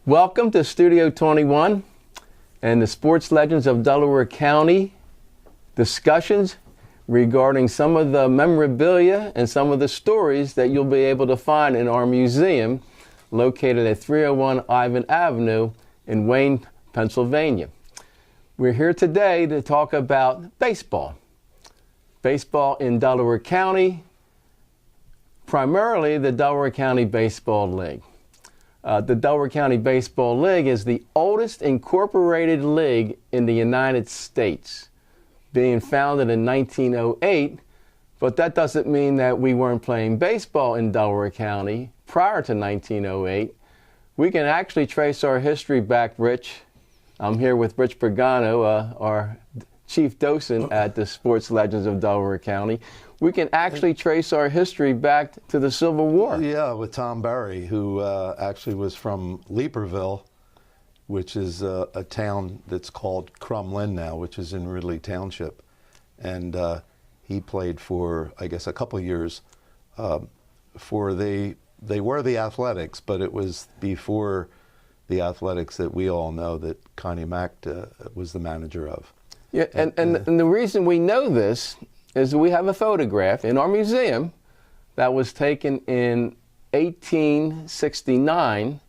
Welcome to Studio 21 and the Sports Legends of Delaware County discussions regarding some of the memorabilia and some of the stories that you'll be able to find in our museum located at 301 Ivan Avenue in Wayne, Pennsylvania. We're here today to talk about baseball. Baseball in Delaware County, primarily the Delaware County Baseball League. The Delaware County Baseball League is the oldest incorporated league in the United States, being founded in 1908, but that doesn't mean that we weren't playing baseball in Delaware County prior to 1908. We can actually trace our history back, Rich. I'm here with Rich Pagano, our chief docent at the Sports Legends of Delaware County. We can actually trace our history back to the Civil War. Yeah, with Tom Berry, who actually was from Leeperville, which is a town that's called Crumlin now, which is in Ridley Township. And he played for, I guess, a couple of years they were the Athletics, but it was before the Athletics that we all know that Connie Mack was the manager of. Yeah, and the reason we know this is we have a photograph in our museum that was taken in 1869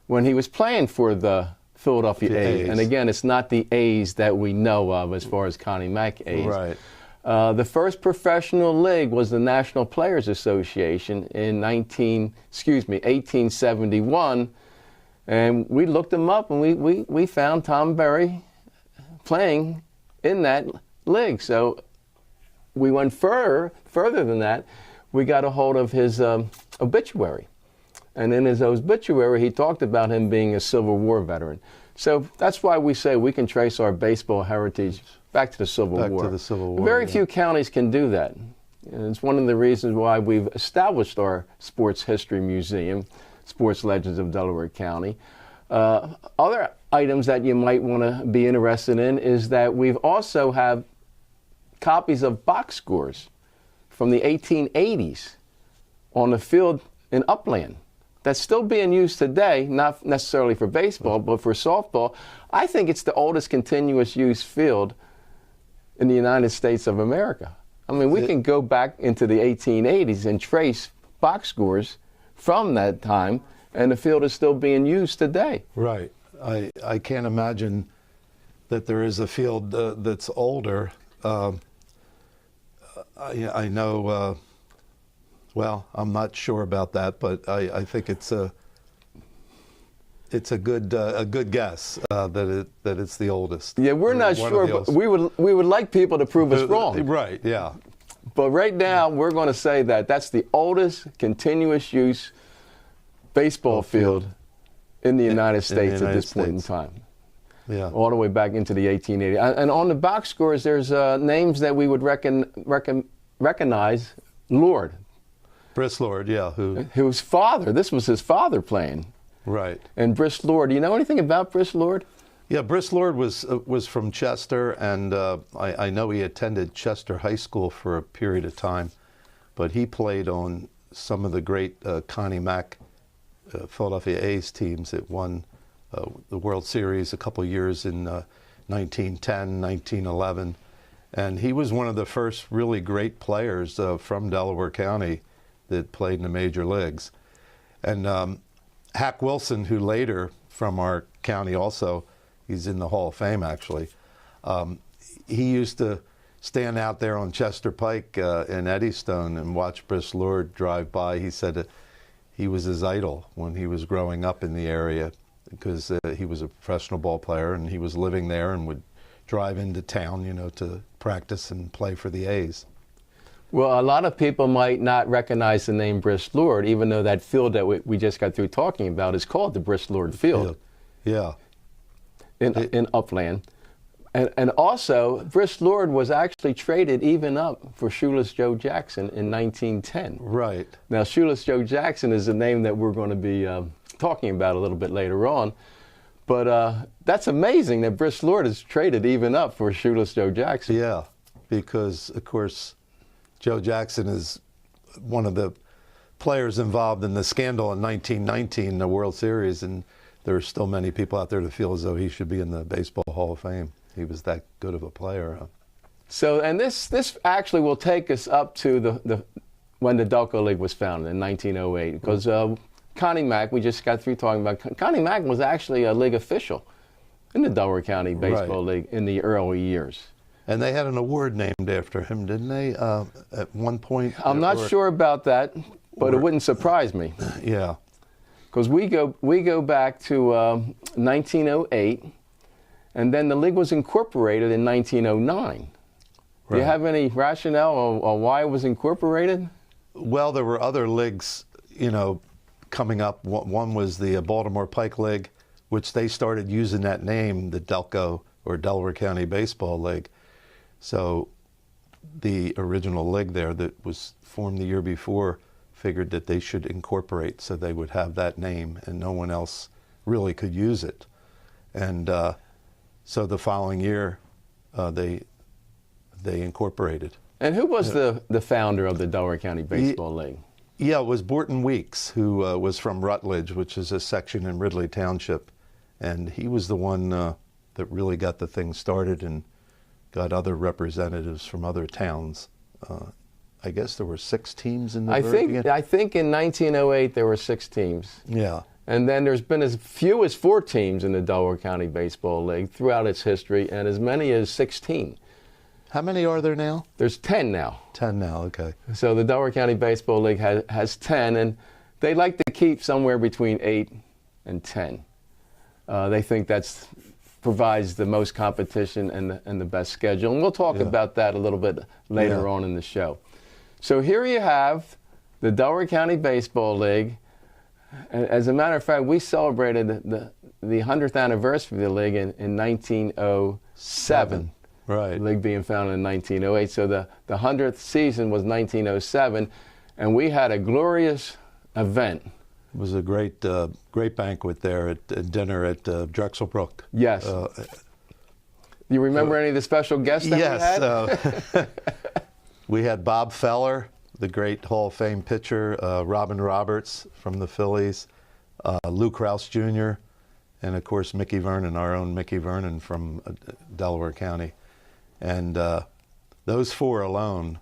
when he was playing for the Philadelphia A's. And again, it's not the A's that we know of as far as Connie Mack A's. Right. The first professional league was the National Players Association in 1871. And we looked them up and we found Tom Berry playing in that league. So we went further than that. We got a hold of his obituary. And in his obituary, he talked about him being a Civil War veteran. So that's why we say we can trace our baseball heritage back to the Civil War. Back to the Civil War. Very few counties can do that. And it's one of the reasons why we've established our Sports History Museum, Sports Legends of Delaware County. Other items that you might want to be interested in is that we've also have copies of box scores from the 1880s on the field in Upland that's still being used today, not necessarily for baseball, but for softball. I think it's the oldest continuous use field in the United States of America. I mean, we can go back into the 1880s and trace box scores from that time, and the field is still being used today. Right. I can't imagine that there is a field that's older. I know, well, I'm not sure about that, but I think it's a good guess that it's the oldest. Yeah, we're not sure, but we would like people to prove us wrong. Right, yeah. But right now, we're going to say that that's the oldest continuous use baseball field in the United States at this point in time. Yeah. All the way back into the 1880s. And on the box scores, there's names that we would recognize. Lord. Briss Lord, yeah. Whose father, this was his father playing. Right. And Briss Lord, do you know anything about Briss Lord? Yeah, Briss Lord was from Chester, and I know he attended Chester High School for a period of time, but he played on some of the great Connie Mack Philadelphia A's teams that won the World Series a couple years in 1910, 1911. And he was one of the first really great players from Delaware County that played in the major leagues. And Hack Wilson, who later, from our county also, he's in the Hall of Fame actually, he used to stand out there on Chester Pike in Eddystone and watch Briss Lord drive by. He said he was his idol when he was growing up in the area because he was a professional ball player and he was living there and would drive into town, to practice and play for the A's. Well, a lot of people might not recognize the name Briss Lord, even though that field that we just got through talking about is called the Briss Lord Field. Yeah. In Upland. And also, Briss Lord was actually traded even up for Shoeless Joe Jackson in 1910. Right. Now, Shoeless Joe Jackson is a name that we're going to be talking about a little bit later on. But that's amazing that Briss Lord is traded even up for Shoeless Joe Jackson. Yeah, because, of course, Joe Jackson is one of the players involved in the scandal in 1919, the World Series, and there are still many people out there that feel as though he should be in the Baseball Hall of Fame. He was that good of a player. So, and this actually will take us up to the when the Delco League was founded in 1908, because Connie Mack, we just got through talking about, Connie Mack was actually a league official in the Delaware County Baseball League in the early years. And they had an award named after him, didn't they, at one point? I'm not sure about that, but it wouldn't surprise me. Yeah. Because we go back to 1908, and then the league was incorporated in 1909. Do you have any rationale on why it was incorporated? Well, there were other leagues, you know, coming up. One was the Baltimore Pike League, which they started using that name, the Delco, or Delaware County Baseball League. So the original league there that was formed the year before figured that they should incorporate so they would have that name and no one else really could use it. And so the following year they incorporated. And who was the founder of the Delaware County Baseball League? Yeah, it was Borton Weeks, who was from Rutledge, which is a section in Ridley Township. And he was the one that really got the thing started and got other representatives from other towns. I guess there were 6 teams in the I think in 1908 there were 6 teams. Yeah. And then there's been as few as 4 teams in the Delaware County Baseball League throughout its history, and as many as 16. How many are there now? There's 10 now. 10 now, okay. So the Delaware County Baseball League has 10, and they like to keep somewhere between 8 and 10. They think that provides the most competition and the best schedule. And we'll talk about that a little bit later on in the show. So here you have the Delaware County Baseball League. As a matter of fact, we celebrated the 100th anniversary of the league in 1907. Right. The league being founded in 1908. So the 100th season was 1907, and we had a glorious event. It was a great banquet there at dinner at Drexelbrook. Yes. You remember any of the special guests that we had? Yes. We had Bob Feller, the great Hall of Fame pitcher, Robin Roberts from the Phillies, Lou Krause Jr., and of course Mickey Vernon, our own Mickey Vernon from Delaware County. And those 4 alone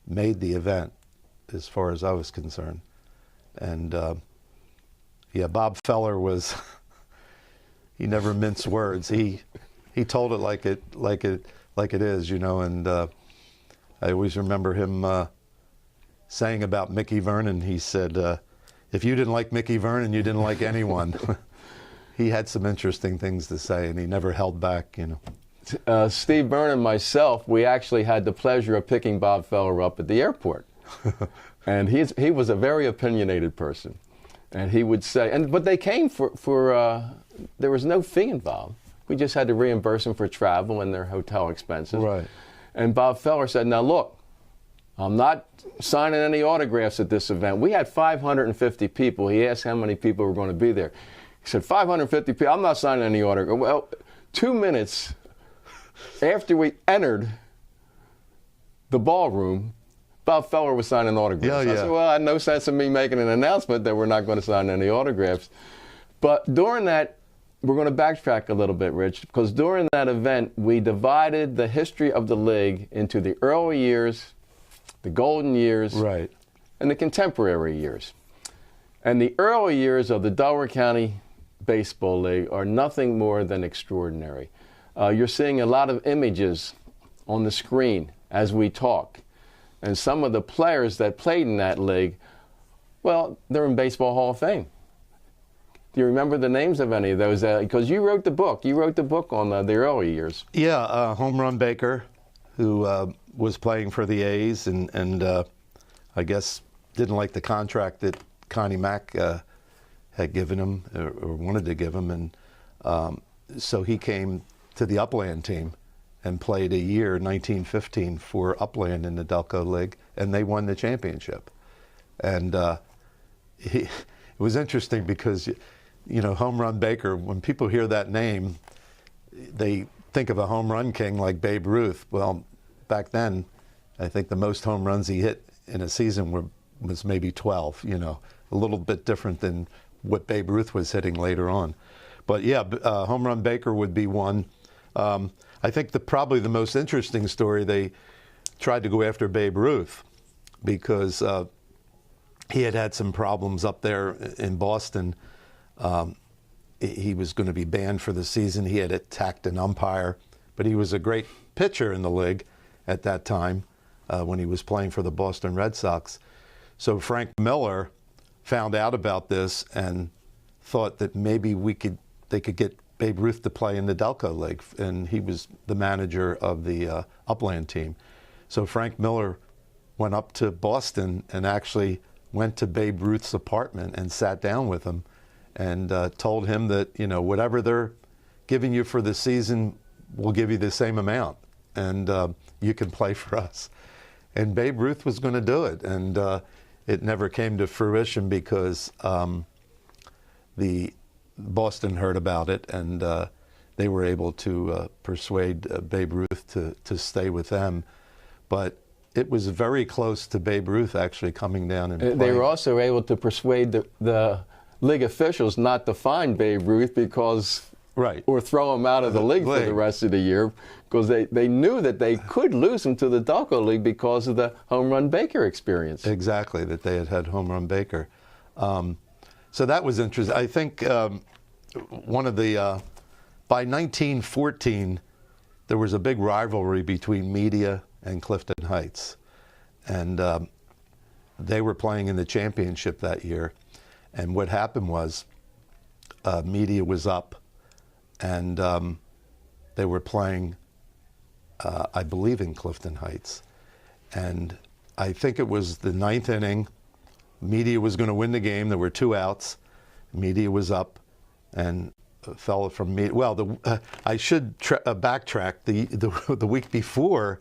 made the event as far as I was concerned. And Bob Feller was, he never minced words. He told it like it is, you know, and I always remember him saying about Mickey Vernon, he said, if you didn't like Mickey Vernon, you didn't like anyone. He had some interesting things to say, and he never held back, you know. Steve Byrne and myself, we actually had the pleasure of picking Bob Feller up at the airport. And he was a very opinionated person. And he would say, but they came for there was no fee involved. We just had to reimburse them for travel and their hotel expenses. Right. And Bob Feller said, now look, I'm not signing any autographs at this event. We had 550 people. He asked how many people were going to be there. He said, 550 people, I'm not signing any autographs. Well, 2 minutes after we entered the ballroom, Bob Feller was signing autographs. I said, well, I had no sense of me making an announcement that we're not going to sign any autographs. But during that, we're going to backtrack a little bit, Rich, because during that event, we divided the history of the league into the early years, the golden years, and the contemporary years. And the early years of the Delaware County Baseball League are nothing more than extraordinary. You're seeing a lot of images on the screen as we talk. And some of the players that played in that league, well, they're in Baseball Hall of Fame. Do you remember the names of any of those? Because you wrote the book. You wrote the book on the early years. Yeah, Home Run Baker, who was playing for the A's and I guess didn't like the contract that Connie Mack had given him or wanted to give him. And so he came to the Upland team and played a year, 1915, for Upland in the Delco League, and they won the championship. And it was interesting because, you know, Home Run Baker, when people hear that name, they think of a home run king like Babe Ruth. Well, back then, I think the most home runs he hit in a season was maybe 12, you know, a little bit different than what Babe Ruth was hitting later on. But yeah, Home Run Baker would be one. I think probably the most interesting story, they tried to go after Babe Ruth because he had some problems up there in Boston. He was going to be banned for the season. He had attacked an umpire, but he was a great pitcher in the league at that time when he was playing for the Boston Red Sox. So Frank Miller found out about this and thought that maybe they could get Babe Ruth to play in the Delco League, and he was the manager of the Upland team. So Frank Miller went up to Boston and actually went to Babe Ruth's apartment and sat down with him and told him that, whatever they're giving you for the season, we'll give you the same amount, and you can play for us. And Babe Ruth was going to do it, and it never came to fruition because the Boston heard about it, and they were able to persuade Babe Ruth to stay with them. But it was very close to Babe Ruth actually coming down and playing. They were also able to persuade the league officials not to fine Babe Ruth or throw him out of the league for the rest of the year, because they knew that they could lose him to the Delco League because of the Home Run Baker experience. Exactly, that they had Home Run Baker. So that was interesting. I think by 1914, there was a big rivalry between Media and Clifton Heights. And they were playing in the championship that year. And what happened was Media was up, and they were playing, I believe, in Clifton Heights. And I think it was the ninth inning. Media was going to win the game. There were 2 outs. Media was up, and a fellow from Media. Well, I should backtrack. The week before,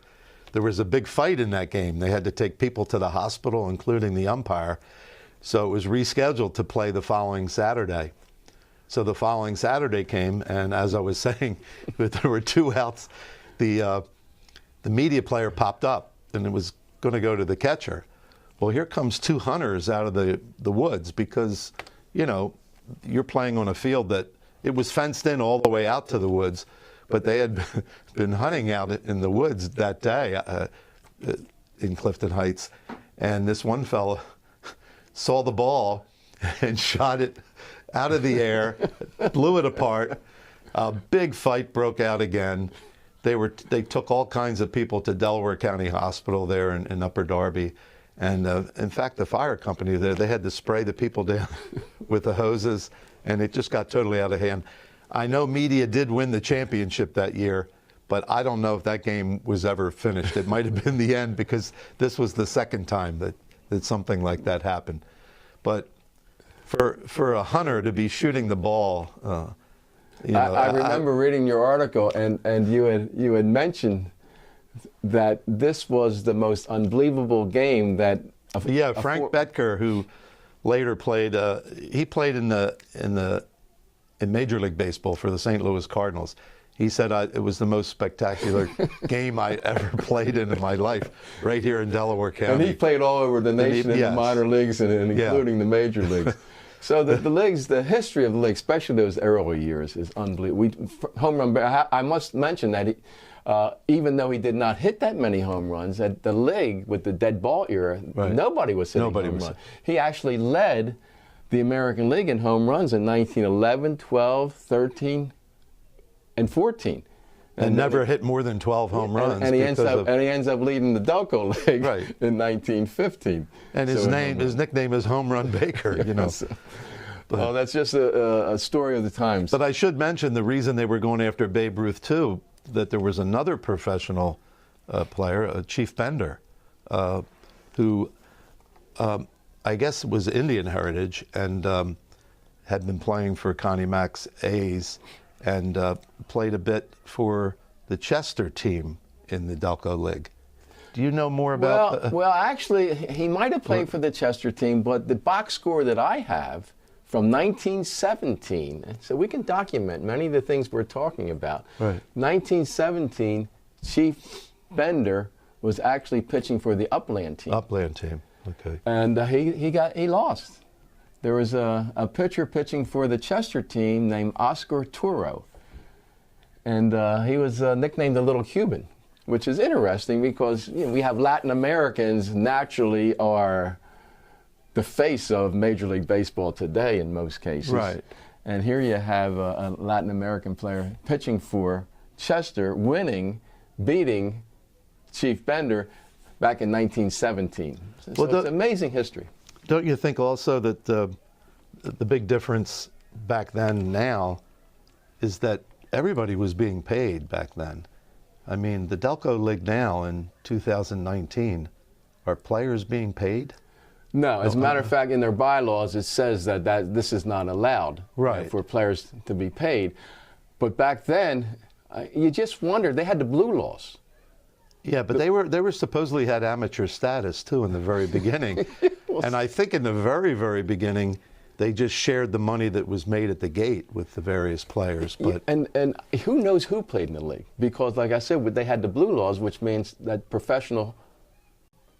there was a big fight in that game. They had to take people to the hospital, including the umpire. So it was rescheduled to play the following Saturday. So the following Saturday came, and as I was saying, there were 2 outs. The Media player popped up, and it was going to go to the catcher. Well, here comes 2 hunters out of the woods because, you're playing on a field that it was fenced in all the way out to the woods, but they had been hunting out in the woods that day in Clifton Heights. And this one fellow saw the ball and shot it out of the air, blew it apart. A big fight broke out again. They took all kinds of people to Delaware County Hospital there in Upper Darby. And in fact, the fire company there, they had to spray the people down with the hoses, and it just got totally out of hand. I know Media did win the championship that year, but I don't know if that game was ever finished. It might have been the end because this was the second time that something like that happened. But for a hunter to be shooting the ball, I remember reading your article, and you had mentioned that this was the most unbelievable game that. Frank Betker, who later played, he played in Major League Baseball for the St. Louis Cardinals. He said it was the most spectacular game I ever played in my life, right here in Delaware County. And he played all over the nation in the minor leagues and including the major leagues. So the history of the league, especially those early years, is unbelievable. I must mention that even though he did not hit that many home runs, at the league with the dead ball era, nobody was hitting home runs. He actually led the American League in home runs in 1911, 12, 13, and 14. And never hit more than 12 home runs. And he ends up leading the Delco League in 1915. And his nickname is Home Run Baker, Well, that's just a story of the times. But I should mention the reason they were going after Babe Ruth, too, that there was another professional player, Chief Bender, who I guess was Indian heritage and had been playing for Connie Mack's A's and played a bit for the Chester team in the Delco League. Do you know more about Well, actually, he might have played for the Chester team, but the box score that I have from 1917, so we can document many of the things we're talking about. 1917, Chief Bender was actually pitching for the Upland team. Upland team, okay. And he lost. there was a pitcher pitching for the Chester team named Oscar Turo. And he was nicknamed the Little Cuban, which is interesting because we have Latin Americans naturally are the face of Major League Baseball today in most cases. Right. And here you have a Latin American player pitching for Chester, beating Chief Bender back in 1917. So it's amazing history. Don't you think also that the big difference back then and now is that everybody was being paid back then? I mean, the Delco League now in 2019, are players being paid? No, as a matter of fact, in their bylaws, it says that this is not allowed for players to be paid. But back then, you just wondered, they had the blue laws. Yeah, but they were supposedly had amateur status too in the very beginning. And I think in the very, very beginning, they just shared the money that was made at the gate with the various players. But and who knows who played in the league? Because, like I said, they had the blue laws, which means that professional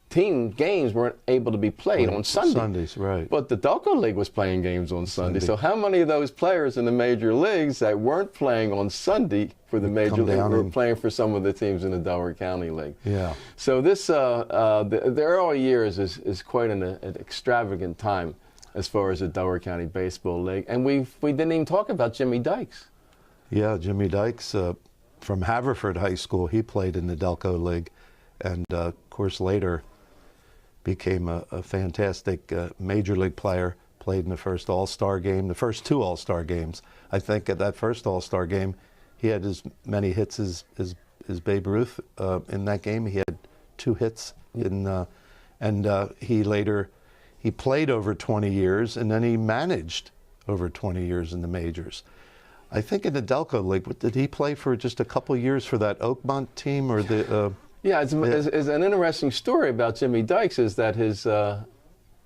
team games weren't able to be played on Sunday. Sundays, right. But the Delco League was playing games on Sunday. So how many of those players in the major leagues that weren't playing on Sunday for the major league were playing for some of the teams in the Delaware County League? Yeah. So this, the early years is quite an extravagant time as far as the Delaware County Baseball League. And we didn't even talk about Jimmy Dykes. Yeah, Jimmy Dykes from Haverford High School, he played in the Delco League. And, of course, later became a fantastic major league player, played in the first All-Star game, the first two All-Star games. I think at that first All-Star game, he had as many hits as Babe Ruth in that game. He had 2 hits, he played over 20 years, and then he managed over 20 years in the majors. I think in the Delco League, did he play for just a couple years for that Oakmont team or the... Yeah, it's an interesting story about Jimmy Dykes is that his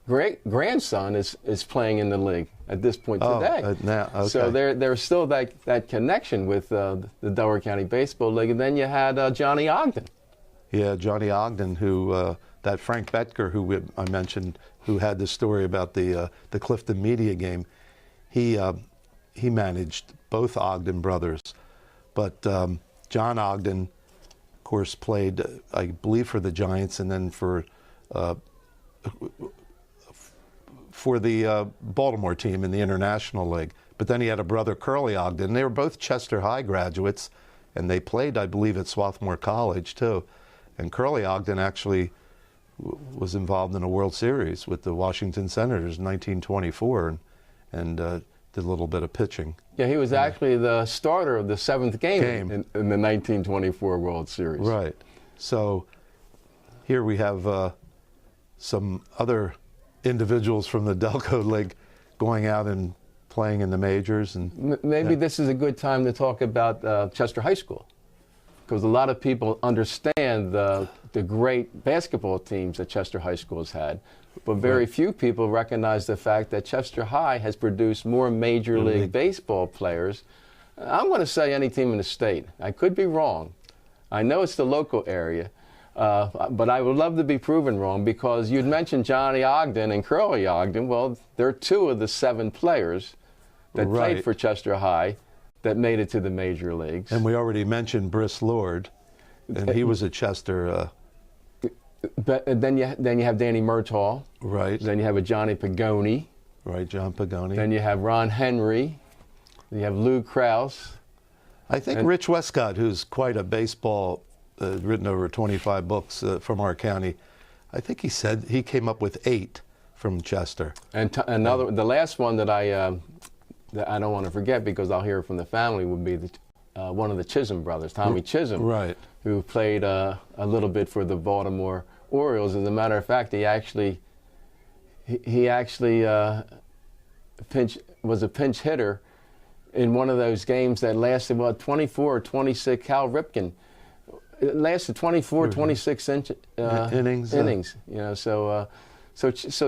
great-grandson is playing in the league at this point today. Okay. So there's still that connection with the Delaware County Baseball League. And then you had Johnny Ogden. Yeah, Johnny Ogden, who that Frank Betker, who I mentioned, who had the story about the Clifton Media game, he managed both Ogden brothers. But John Ogden, course, played, I believe, for the Giants and then for the Baltimore team in the International League. But then he had a brother, Curley Ogden. They were both Chester High graduates, and they played, I believe, at Swarthmore College, too. And Curley Ogden actually was involved in a World Series with the Washington Senators in 1924 and did a little bit of pitching. Yeah, he was actually the starter of the 7th game. In the 1924 World Series. Right. So here we have some other individuals from the Delco League going out and playing in the majors. And maybe this is a good time to talk about Chester High School, because a lot of people understand the great basketball teams that Chester High School has had. But very few people recognize the fact that Chester High has produced more Major League Baseball players. I'm going to say any team in the state. I could be wrong. I know it's the local area, but I would love to be proven wrong, because you'd mentioned Johnny Ogden and Curley Ogden. Well, they're 2 of the 7 players that played for Chester High that made it to the major leagues. And we already mentioned Briss Lord, and he was at Chester. But then you have Danny Murtaugh. Right. Then you have a Johnny Pagano. Right, John Pagano. Then you have Ron Henry. Then you have Lou Krause. I think Rich Westcott, who's quite a baseball, written over 25 books from our county, I think he said he came up with 8 from Chester. And the last one that I don't want to forget, because I'll hear it from the family, would be one of the Chism brothers, Tommy Chism. Right. Who played a little bit for the Baltimore Orioles. As a matter of fact, he actually was a pinch hitter in one of those games that lasted, 24 or 26. Cal Ripken. It lasted 24, 26 innings. So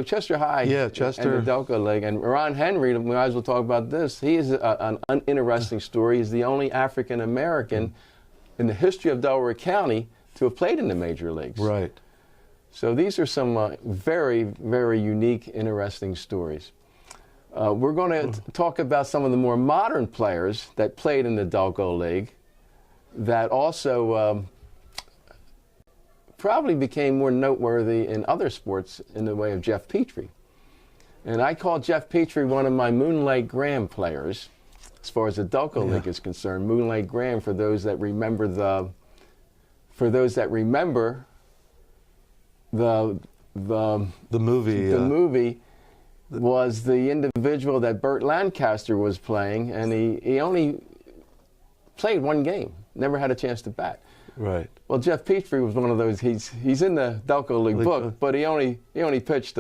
Chester High Chester. and the Delco League. And Ron Henry, we might as well talk about this. He is an interesting story. He's the only African-American in the history of Delaware County to have played in the major leagues. Right. So these are some very, very unique, interesting stories. We're going to talk about some of the more modern players that played in the Delco League that also probably became more noteworthy in other sports in the way of Geoff Petrie. And I call Geoff Petrie one of my Moonlight Graham players, as far as the Delco League is concerned. Moonlight Graham, for those that remember the movie, was the individual that Burt Lancaster was playing, and he only played one game, never had a chance to bat. Right. Well, Geoff Petrie was one of those. He's in the Delco League book, but he only pitched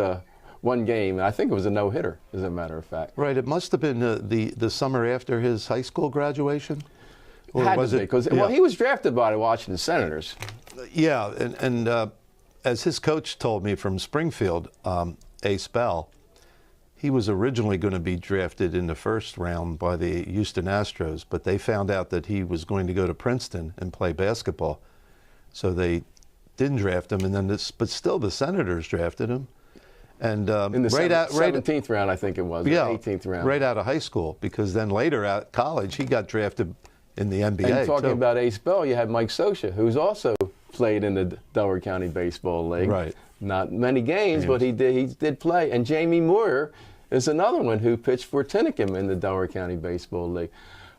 one game. I think it was a no-hitter, as a matter of fact. Right. It must have been the summer after his high school graduation. Or had to be, because well, he was drafted by the Washington Senators. Yeah, and as his coach told me from Springfield, Ace Bell, he was originally going to be drafted in the first round by the Houston Astros, but they found out that he was going to go to Princeton and play basketball, so they didn't draft him. And then, but still, the Senators drafted him, and in the 17th round, I think it was, yeah, 18th round, right out of high school. Because then later at college, he got drafted in the NBA. And talking about Ace Bell, you had Mike Scioscia, who's also played in the Delaware County Baseball League. Right. Not many games, but he did play. And Jamie Moyer is another one who pitched for Tinicum in the Delaware County Baseball League.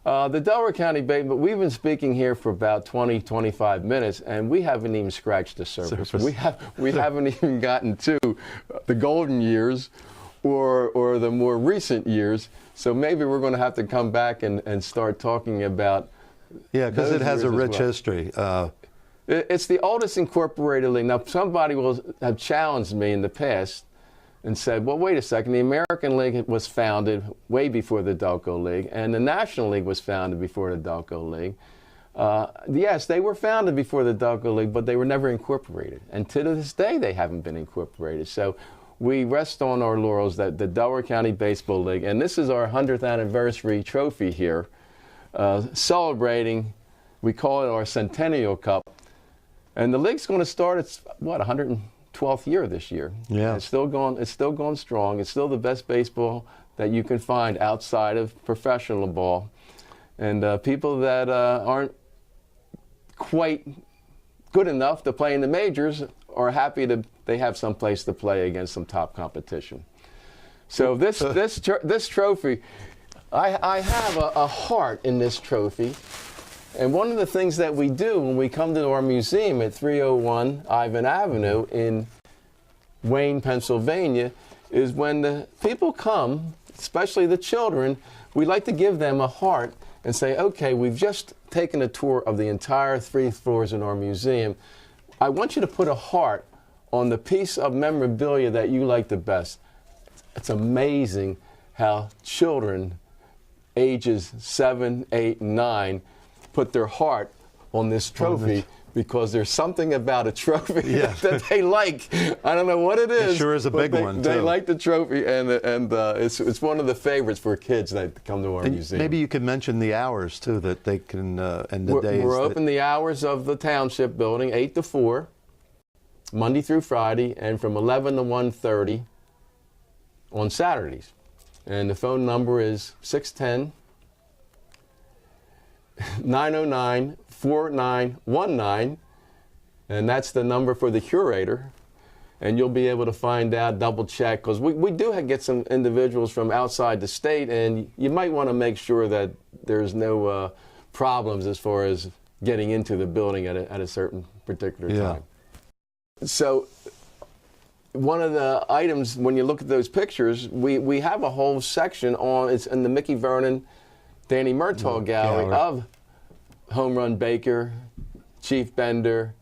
The Delaware County Baseball, we've been speaking here for about 20, 25 minutes, and we haven't even scratched the surface. We haven't even gotten to the golden years or the more recent years. So maybe we're going to have to come back and start talking about. Yeah, because it has a rich history. It's the oldest incorporated league. Now, somebody will have challenged me in the past and said, well, wait a second, the American League was founded way before the Delco League, and the National League was founded before the Delco League. Yes, they were founded before the Delco League, but they were never incorporated. And to this day, they haven't been incorporated. So we rest on our laurels that the Delaware County Baseball League, and this is our 100th anniversary trophy here, celebrating, we call it our Centennial Cup. And the league's going to start its, 112th year this year. Yeah. And it's still going strong. It's still the best baseball that you can find outside of professional ball. And people that aren't quite good enough to play in the majors are happy they have some place to play against some top competition. So this trophy, I have a heart in this trophy. And one of the things that we do when we come to our museum at 301 Ivan Avenue in Wayne, Pennsylvania, is when the people come, especially the children, we like to give them a heart and say, okay, we've just taken a tour of the entire 3 floors in our museum. I want you to put a heart on the piece of memorabilia that you like the best. It's amazing how children ages 7, 8, and 9 put their heart on this trophy because there's something about a trophy that they like. I don't know what it is. It sure is a big one, too. They like the trophy, and it's one of the favorites for kids that come to our museum. Maybe you could mention the hours, too, that they can, and the days. We're open the hours of the Township Building, 8 to 4, Monday through Friday, and from 11 to 1:30 on Saturdays. And the phone number is 610-909-4919, and that's the number for the curator. And you'll be able to find out, double check, because we do get some individuals from outside the state, and you might want to make sure that there's no problems as far as getting into the building at a certain particular time. So one of the items, when you look at those pictures, we have a whole section on, it's in the Mickey Vernon, Danny Murtaugh gallery of Home Run Baker, Chief Bender,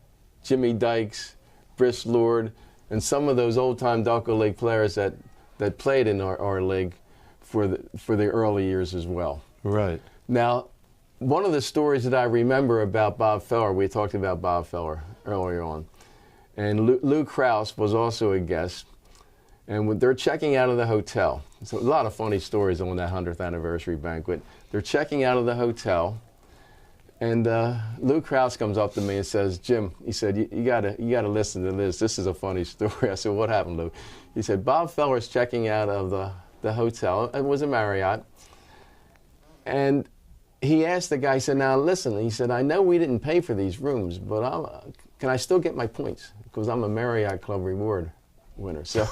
Jimmy Dykes, Briss Lord, and some of those old-time Delco League players that played in our league for the early years as well. Right. Now, one of the stories that I remember about Bob Feller, we talked about Bob Feller earlier on, and Lou Krause was also a guest, and they're checking out of the hotel. So a lot of funny stories on that 100th anniversary banquet. They're checking out of the hotel, and Lou Krause comes up to me and says, "Jim," he said, you gotta listen to this. This is a funny story." I said, "What happened, Lou?" He said, "Bob Feller's checking out of the the hotel. It was a Marriott. And he asked the guy, he said, now listen, he said, I know we didn't pay for these rooms, but can I still get my points? Because I'm a Marriott Club Reward winner. So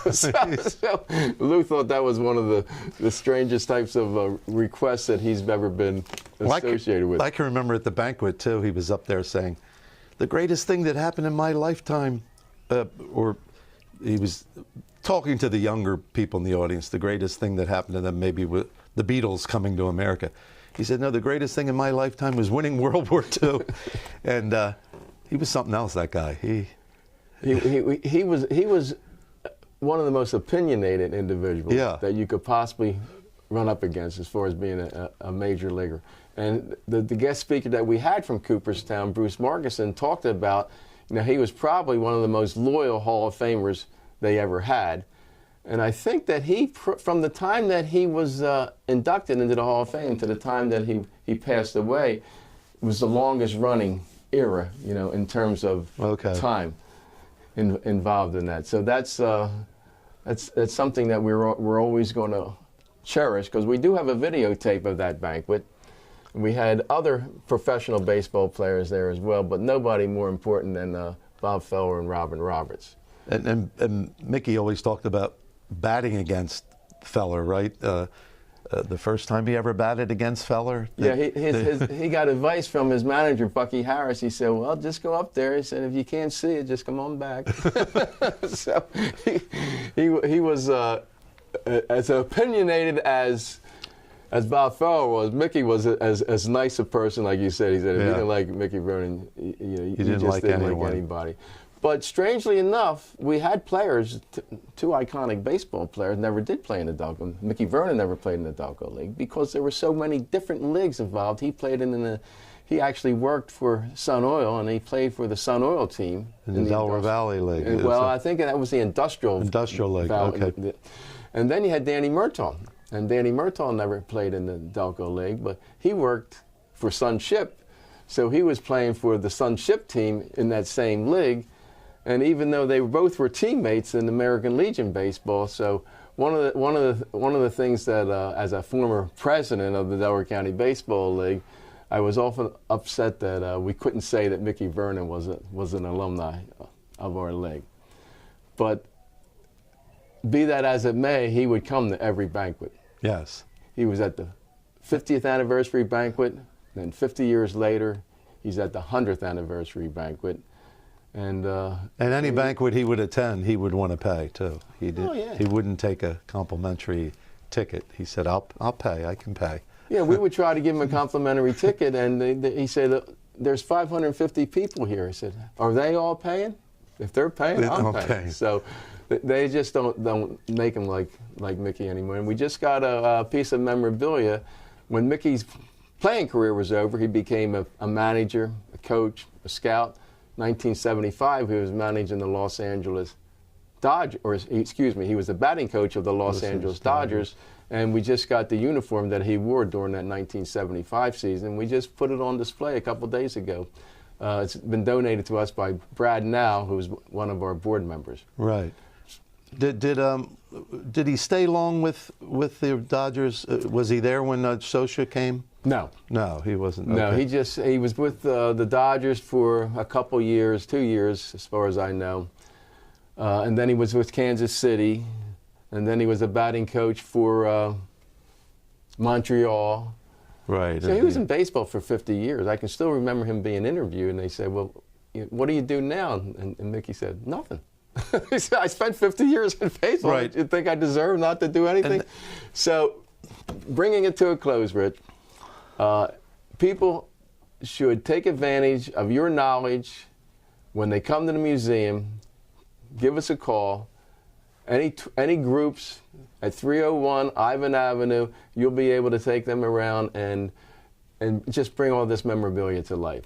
Lou thought that was one of the strangest types of requests that he's ever been associated with. I can remember at the banquet, too, he was up there saying, the greatest thing that happened in my lifetime, or he was talking to the younger people in the audience, the greatest thing that happened to them maybe with the Beatles coming to America. He said, no, the greatest thing in my lifetime was winning World War II. And he was something else, that guy. He was one of the most opinionated individuals that you could possibly run up against as far as being a major leaguer. And the guest speaker that we had from Cooperstown, Bruce Markison, talked about, he was probably one of the most loyal Hall of Famers they ever had. And I think that from the time that he was inducted into the Hall of Fame to the time that he passed away, was the longest running era, in terms of time involved in that. So that's something that we're always going to cherish, because we do have a videotape of that banquet. We had other professional baseball players there as well, but nobody more important than Bob Feller and Robin Roberts. And Mickey always talked about batting against Feller, right? The first time he ever batted against Feller? Yeah, he got advice from his manager, Bucky Harris. He said, well, just go up there. He said, if you can't see it, just come on back. So he was as opinionated as Bob Feller was. Mickey was as nice a person, like you said. He said, if you didn't like Mickey Vernon, you just like didn't like anybody. But strangely enough, we had players, two iconic baseball players, never did play in the Delco. Mickey Vernon never played in the Delco League because there were so many different leagues involved. He actually worked for Sun Oil, and he played for the Sun Oil team. In the Delaware Valley League. Well, I think that was the Industrial League, okay. And then you had Danny Murtaugh. And Danny Murtaugh never played in the Delco League, but he worked for Sunship. So he was playing for the Sunship team in that same league. And even though they both were teammates in American Legion baseball, so one of the things that as a former president of the Delaware County Baseball League, I was often upset that we couldn't say that Mickey Vernon was an alumni of our league. But be that as it may, he would come to every banquet. Yes. He was at the 50th anniversary banquet, then 50 years later, he's at the 100th anniversary banquet. And any banquet he would attend, he would want to pay too. He did. Oh, yeah. He wouldn't take a complimentary ticket. He said, "I'll pay. I can pay." Yeah, we would try to give him a complimentary ticket, and he said, "There's 550 people here." I said, "Are they all paying? If they're paying, I'm paying." So they just don't make him like Mickey anymore. And we just got a piece of memorabilia. When Mickey's playing career was over, he became a manager, a coach, a scout. 1975, he was managing the Los Angeles Dodgers, or excuse me, he was the batting coach of the Los Angeles Dodgers, and we just got the uniform that he wore during that 1975 season. We just put it on display a couple days ago. It's been donated to us by Brad Now, who's one of our board members. Right. Did he stay long with the Dodgers? Was he there when Scioscia came? No. No, he wasn't. No, okay. he was with the Dodgers for a couple years, 2 years, as far as I know. And then he was with Kansas City, and then he was a batting coach for Montreal. Right. So he was in baseball for 50 years. I can still remember him being interviewed, and they said, well, what do you do now? And Mickey said, nothing. He said, I spent 50 years in baseball. Right. You think I deserve not to do anything? So bringing it to a close, Rich, people should take advantage of your knowledge when they come to the museum. Give us a call. Any groups at 301 Ivan Avenue, you'll be able to take them around and just bring all this memorabilia to life.